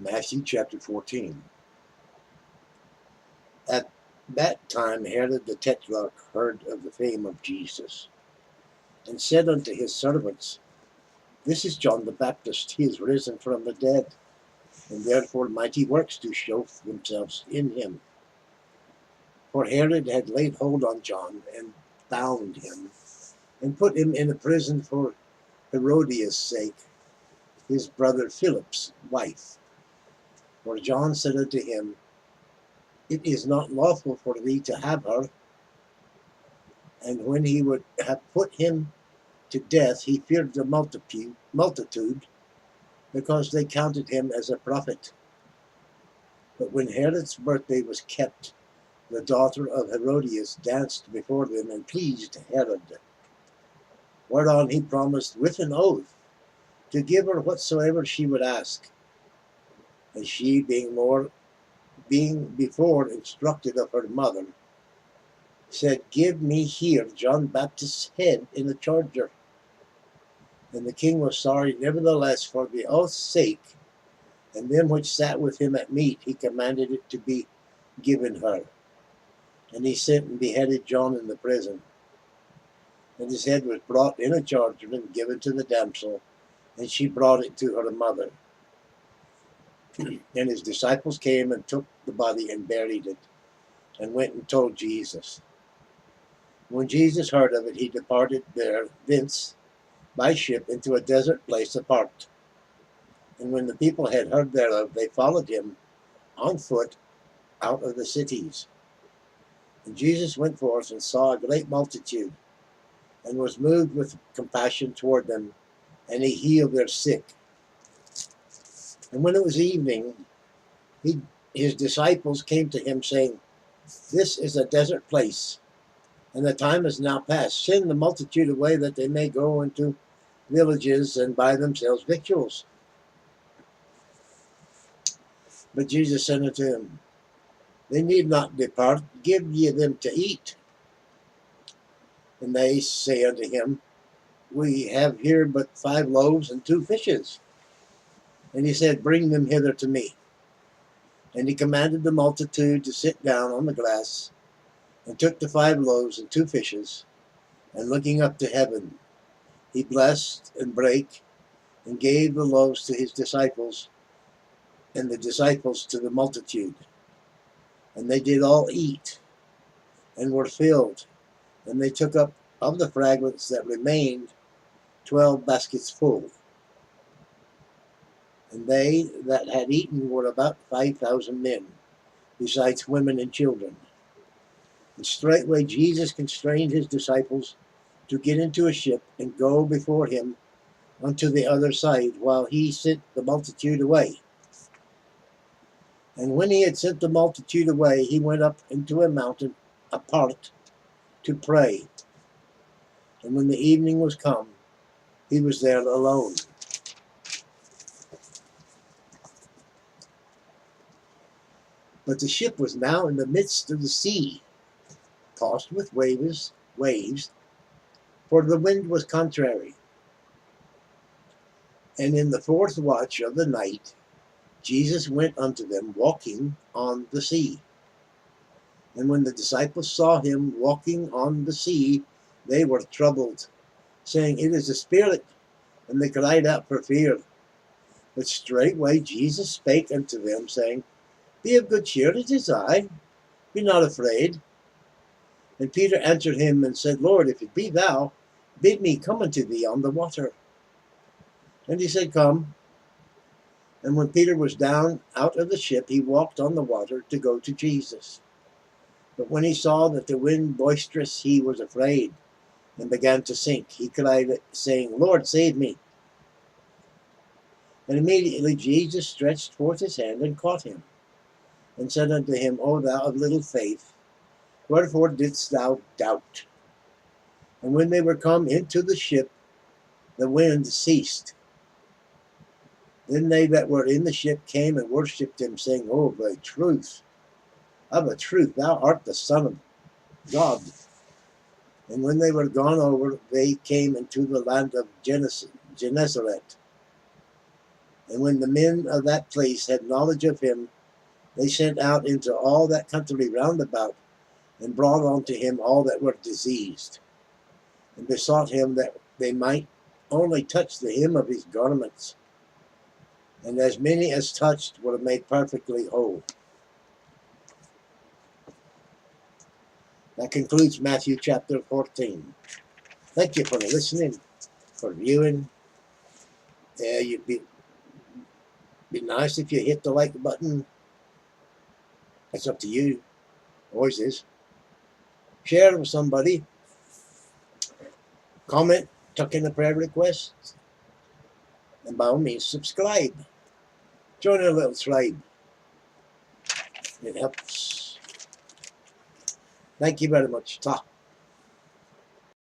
Matthew chapter 14. At that time Herod the Tetrarch heard of the fame of Jesus, and said unto his servants, This is John the Baptist, he is risen from the dead, and therefore mighty works do show themselves in him. For Herod had laid hold on John, and bound him, and put him in a prison for Herodias' sake, his brother Philip's wife. For John said unto him, It is not lawful for thee to have her. And when he would have put him to death, he feared the multitude, because they counted him as a prophet. But when Herod's birthday was kept, the daughter of Herodias danced before them and pleased Herod. Whereon he promised with an oath to give her whatsoever she would ask. And she, being before instructed of her mother, said, Give me here John Baptist's head in a charger. And the king was sorry, nevertheless, for the oath's sake, and them which sat with him at meat, he commanded it to be given her. And he sent and beheaded John in the prison. And his head was brought in a charger and given to the damsel, and she brought it to her mother. And his disciples came and took the body and buried it, and went and told Jesus. When Jesus heard of it, he departed thence by ship into a desert place apart. And when the people had heard thereof, they followed him on foot out of the cities. And Jesus went forth and saw a great multitude, and was moved with compassion toward them, and he healed their sick. And when it was evening, his disciples came to him, saying, This is a desert place, and the time is now past. Send the multitude away, that they may go into villages and buy themselves victuals. But Jesus said unto him, They need not depart, give ye them to eat. And they say unto him, We have here but 5 loaves and 2 fishes. And he said, Bring them hither to me. And he commanded the multitude to sit down on the grass, and took the 5 loaves and 2 fishes, and looking up to heaven, he blessed and brake, and gave the loaves to his disciples, and the disciples to the multitude. And they did all eat, and were filled. And they took up of the fragments that remained 12 baskets full. And they that had eaten were about 5,000 men, besides women and children. And straightway Jesus constrained his disciples to get into a ship and go before him unto the other side, while he sent the multitude away. And when he had sent the multitude away, he went up into a mountain apart to pray. And when the evening was come, he was there alone. But the ship was now in the midst of the sea, tossed with waves, for the wind was contrary. And in the 4th watch of the night, Jesus went unto them walking on the sea. And when the disciples saw him walking on the sea, they were troubled, saying, It is a spirit. And they cried out for fear. But straightway Jesus spake unto them, saying, Be of good cheer, it is I. Be not afraid. And Peter answered him and said, Lord, if it be thou, bid me come unto thee on the water. And he said, Come. And when Peter was down out of the ship, he walked on the water to go to Jesus. But when he saw that the wind boisterous, he was afraid, and began to sink. He cried, saying, Lord, save me. And immediately Jesus stretched forth his hand and caught him, and said unto him, O thou of little faith, wherefore didst thou doubt? And when they were come into the ship, the wind ceased. Then they that were in the ship came and worshipped him, saying, of a truth, thou art the Son of God. And when they were gone over, they came into the land of Gennesaret. And when the men of that place had knowledge of him, they sent out into all that country round about, and brought unto him all that were diseased, and besought him that they might only touch the hem of his garments. And as many as touched were made perfectly whole. That concludes Matthew chapter 14. Thank you for listening, for viewing. You'd be nice if you hit the like button. It's up to you. Always is. Share with somebody. Comment, tuck in a prayer request. And by all means, subscribe. Join our little tribe. It helps. Thank you very much. Ta.